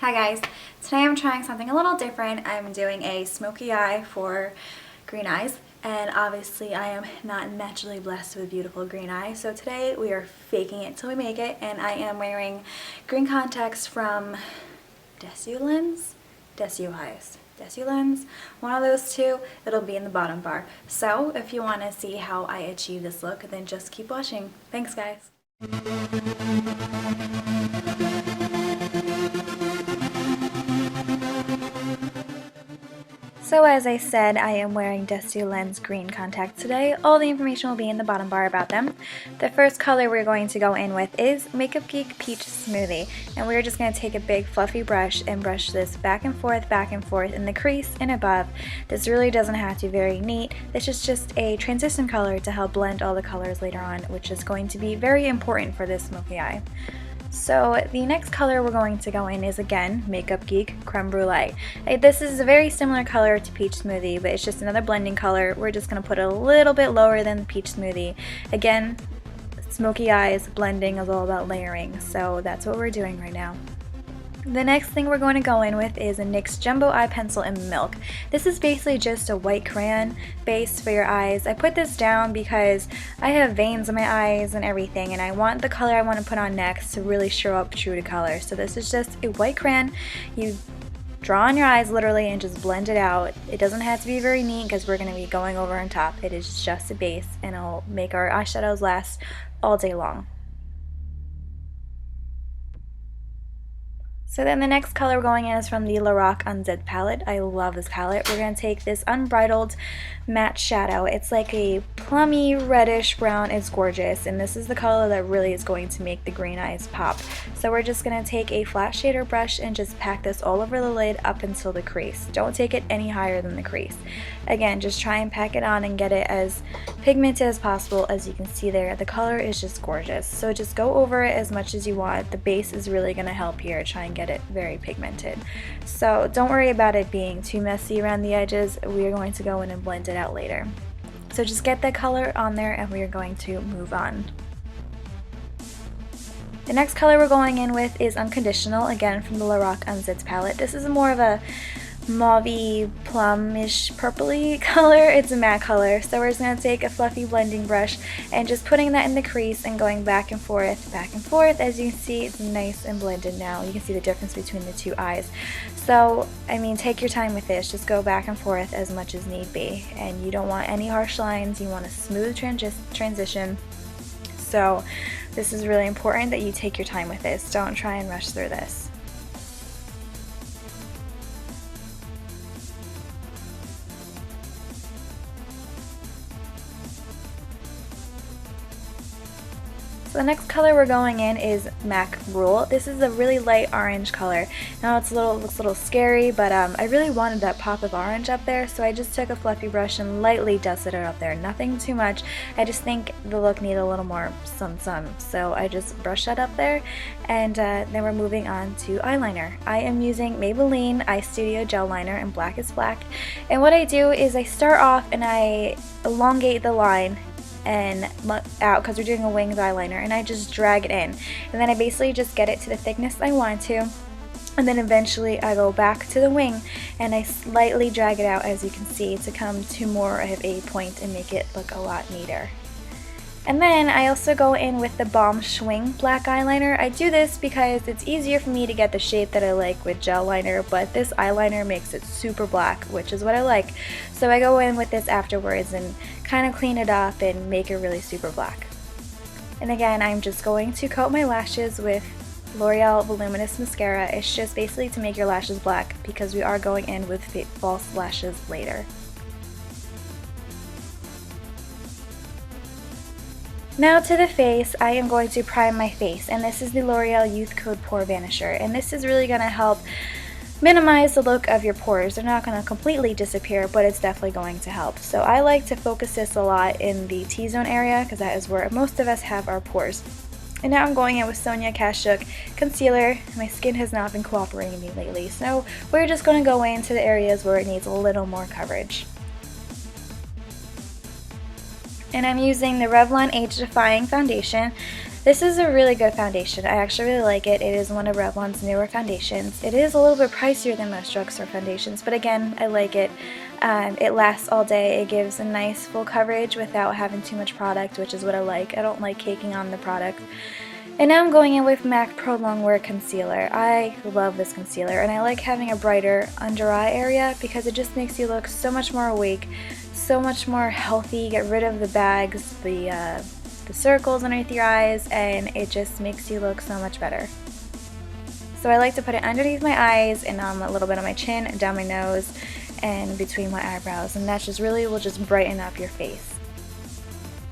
Hi guys, today I'm trying something a little different. I'm doing a smoky eye for green eyes, and obviously I am not naturally blessed with beautiful green eyes, so today we are faking it till we make it, and I am wearing green contacts from Desio Lens? Desio Lens, one of those two. It'll be in the bottom bar. So if you want to see how I achieve this look, then just keep watching. Thanks guys. So as I said, I am wearing Desio Lens green contacts today. All the information will be in the bottom bar about them. The first color we're going to go in with is Makeup Geek Peach Smoothie. And we're just going to take a big fluffy brush and brush this back and forth in the crease and above. This really doesn't have to be very neat. This is just a transition color to help blend all the colors later on, which is going to be very important for this smoky eye. So the next color we're going to go in is, again, Makeup Geek Creme Brulee. This is a very similar color to Peach Smoothie, but it's just another blending color. We're just going to put it a little bit lower than the Peach Smoothie. Again, smoky eyes, blending is all about layering, so that's what we're doing right now. The next thing we're going to go in with is a NYX Jumbo Eye Pencil in Milk. This is basically just a white crayon base for your eyes. I put this down because I have veins in my eyes and everything, and I want the color I want to put on next to really show up true to color. So this is just a white crayon. You draw on your eyes literally and just blend it out. It doesn't have to be very neat because we're going to be going over on top. It is just a base, and it'll make our eyeshadows last all day long. So then the next color we're going in is from the Lorac Unzipped palette. I love this palette. We're going to take this Unbridled matte shadow. It's like a plummy reddish brown. It's gorgeous, and this is the color that really is going to make the green eyes pop. So we're just going to take a flat shader brush and just pack this all over the lid up until the crease. Don't take it any higher than the crease. Again, just try and pack it on and get it as pigmented as possible. As you can see there, the color is just gorgeous. So just go over it as much as you want. The base is really going to help here. Try and get it very pigmented. So don't worry about it being too messy around the edges. We are going to go in and blend it out later. So just get that color on there and we are going to move on. The next color we're going in with is Unconditional, again from the Lorac Unzipped palette. This is more of a mauvey, plumish, purpley color. It's a matte color, so we're just going to take a fluffy blending brush and just putting that in the crease and going back and forth. As you can see, it's nice and blended now. You can see the difference between the two eyes. So, I mean, take your time with this. Just go back and forth as much as need be. And you don't want any harsh lines. You want a smooth transition. So, this is really important that you take your time with this. Don't try and rush through this. So the next color we're going in is MAC Rule. This is a really light orange color. Now looks a little scary, but I really wanted that pop of orange up there, so I just took a fluffy brush and lightly dusted it up there. Nothing too much. I just think the look needed a little more sun, so I just brushed that up there, and then we're moving on to eyeliner. I am using Maybelline Eyestudio Gel Liner in Black is Black, and what I do is I start off and I elongate the line and out because we're doing a winged eyeliner, and I just drag it in, and then I basically just get it to the thickness I want to, and then eventually I go back to the wing and I slightly drag it out, as you can see, to come to more of a point and make it look a lot neater. And then I also go in with the Balm Schwing black eyeliner. I do this because it's easier for me to get the shape that I like with gel liner, but this eyeliner makes it super black, which is what I like. So I go in with this afterwards and kind of clean it up and make it really super black. And again, I'm just going to coat my lashes with L'Oreal Voluminous Mascara. It's just basically to make your lashes black because we are going in with false lashes later. Now to the face, I am going to prime my face, and this is the L'Oreal Youth Code Pore Vanisher, and this is really going to help minimize the look of your pores. They're not going to completely disappear, but it's definitely going to help. So I like to focus this a lot in the T-zone area because that is where most of us have our pores. And now I'm going in with Sonia Kashuk Concealer. My skin has not been cooperating with me lately, so we're just going to go into the areas where it needs a little more coverage. And I'm using the Revlon Age Defying Foundation. This is a really good foundation. I actually really like it. It is one of Revlon's newer foundations. It is a little bit pricier than most drugstore foundations, but again, I like it. It lasts all day. It gives a nice full coverage without having too much product, which is what I like. I don't like caking on the product. And now I'm going in with MAC Pro Longwear Concealer. I love this concealer, and I like having a brighter under eye area because it just makes you look so much more awake, so much more healthy, get rid of the bags, the circles underneath your eyes, and it just makes you look so much better. So I like to put it underneath my eyes and on a little bit on my chin, down my nose, and between my eyebrows, and that just really will just brighten up your face.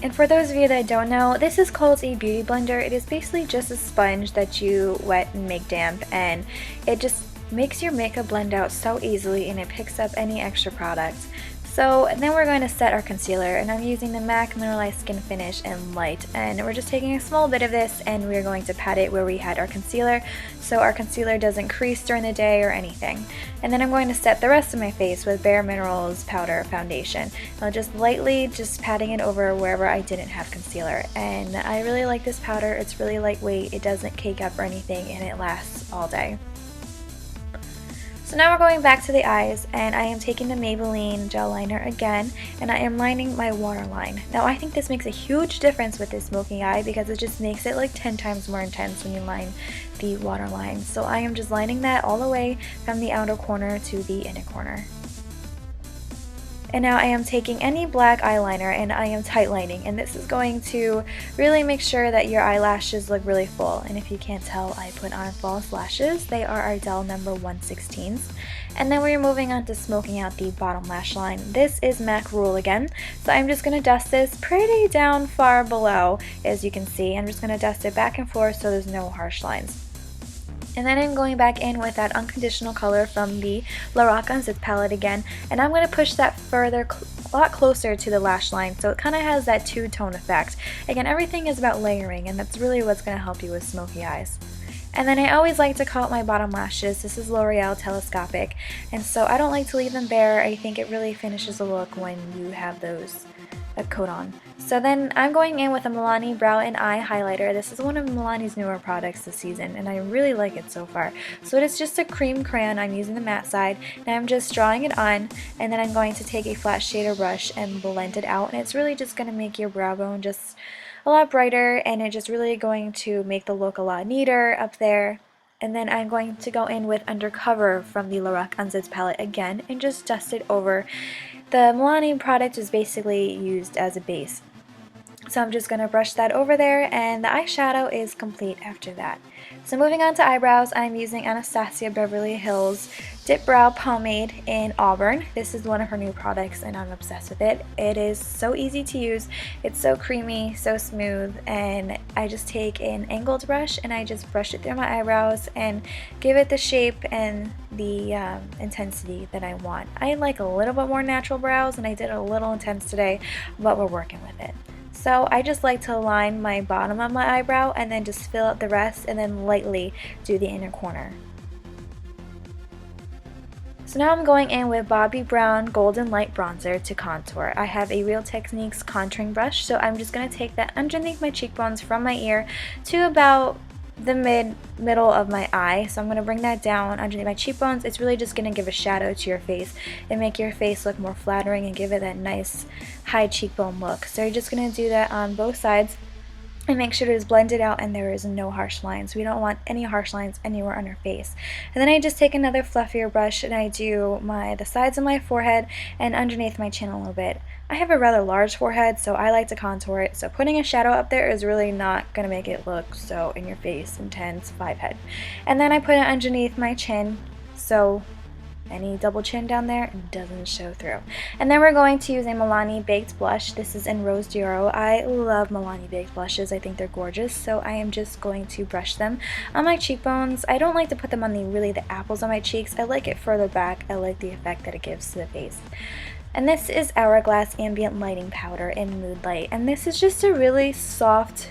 And for those of you that don't know, this is called a beauty blender. It is basically just a sponge that you wet and make damp, and it just makes your makeup blend out so easily, and it picks up any extra product. So then we're going to set our concealer, and I'm using the MAC Mineralized Skin Finish in Light, and we're just taking a small bit of this and we're going to pat it where we had our concealer so our concealer doesn't crease during the day or anything. And then I'm going to set the rest of my face with Bare Minerals Powder Foundation. I'll just lightly patting it over wherever I didn't have concealer, and I really like this powder. It's really lightweight, it doesn't cake up or anything, and it lasts all day. So now we're going back to the eyes, and I am taking the Maybelline gel liner again, and I am lining my waterline. Now I think this makes a huge difference with this smoky eye because it just makes it like 10 times more intense when you line the waterline. So I am just lining that all the way from the outer corner to the inner corner. And now I am taking any black eyeliner and I am tight lining, and this is going to really make sure that your eyelashes look really full. And if you can't tell, I put on false lashes. They are Ardell number 116s. And then we're moving on to smoking out the bottom lash line. This is MAC Rule again, so I'm just going to dust this pretty down far below, as you can see. I'm just going to dust it back and forth so there's no harsh lines. And then I'm going back in with that Unconditional color from the Lorac Unzipped palette again, and I'm going to push that further, a lot closer to the lash line, so it kind of has that two-tone effect. Again, everything is about layering, and that's really what's going to help you with smoky eyes. And then I always like to coat my bottom lashes. This is L'Oreal Telescopic, and so I don't like to leave them bare. I think it really finishes the look when you have those a coat on. So then I'm going in with a Milani Brow and Eye Highlighter. This is one of Milani's newer products this season, and I really like it so far. So it is just a cream crayon. I'm using the matte side, and I'm just drawing it on, and then I'm going to take a flat shader brush and blend it out, and it's really just going to make your brow bone just a lot brighter, and it's just really going to make the look a lot neater up there. And then I'm going to go in with Undercover from the Lorac Unzipped palette again and just dust it over. The Milani product is basically used as a base. So I'm just going to brush that over there, and the eyeshadow is complete after that. So moving on to eyebrows, I'm using Anastasia Beverly Hills Dip Brow Pomade in Auburn. This is one of her new products, and I'm obsessed with it. It is so easy to use. It's so creamy, so smooth, and I just take an angled brush and I just brush it through my eyebrows and give it the shape and the intensity that I want. I like a little bit more natural brows, and I did a little intense today, but we're working with it. So I just like to line my bottom of my eyebrow and then just fill out the rest and then lightly do the inner corner. So now I'm going in with Bobbi Brown Golden Light Bronzer to contour. I have a Real Techniques contouring brush, so I'm just going to take that underneath my cheekbones from my ear to about the middle of my eye. So I'm going to bring that down underneath my cheekbones. It's really just going to give a shadow to your face and make your face look more flattering and give it that nice high cheekbone look. So you're just going to do that on both sides and make sure it is blended out and there is no harsh lines. We don't want any harsh lines anywhere on our face. And then I just take another fluffier brush and I do the sides of my forehead and underneath my chin a little bit. I have a rather large forehead, so I like to contour it, so putting a shadow up there is really not going to make it look so in your face, intense, 5-head. And then I put it underneath my chin, so any double chin down there doesn't show through. And then we're going to use a Milani Baked Blush. This is in Rose d'Oro. I love Milani Baked Blushes. I think they're gorgeous, so I am just going to brush them on my cheekbones. I don't like to put them on the apples on my cheeks. I like it further back. I like the effect that it gives to the face. And this is Hourglass Ambient Lighting Powder in Mood Light. And this is just a really soft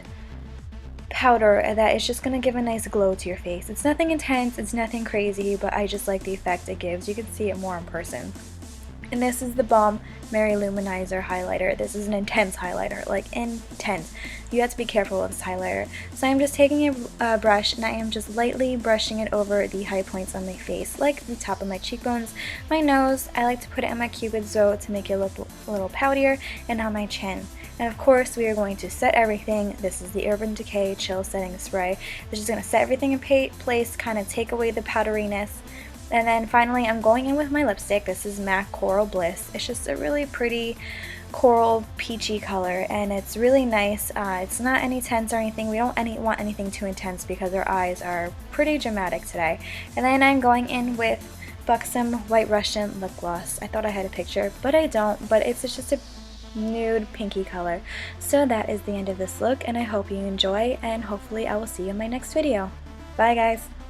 powder that is just going to give a nice glow to your face. It's nothing intense, it's nothing crazy, but I just like the effect it gives. You can see it more in person. And this is the Balm Mary Lou-Manizer highlighter. This is an intense highlighter, like intense. You have to be careful with this highlighter. So I'm just taking a brush and I am just lightly brushing it over the high points on my face, like the top of my cheekbones, my nose. I like to put it on my cupid's bow to make it look a little poutier, and on my chin. And of course we are going to set everything. This is the Urban Decay Chill Setting Spray. It's just going to set everything in place, kind of take away the powderiness. And then finally I'm going in with my lipstick. This is MAC Coral Bliss. It's just a really pretty coral peachy color and it's really nice. It's not any tense or anything. We don't want anything too intense because our eyes are pretty dramatic today. And then I'm going in with Buxom White Russian lip gloss. I thought I had a picture, but I don't. But it's just a nude pinky color. So that is the end of this look and I hope you enjoy, and hopefully I will see you in my next video. Bye guys!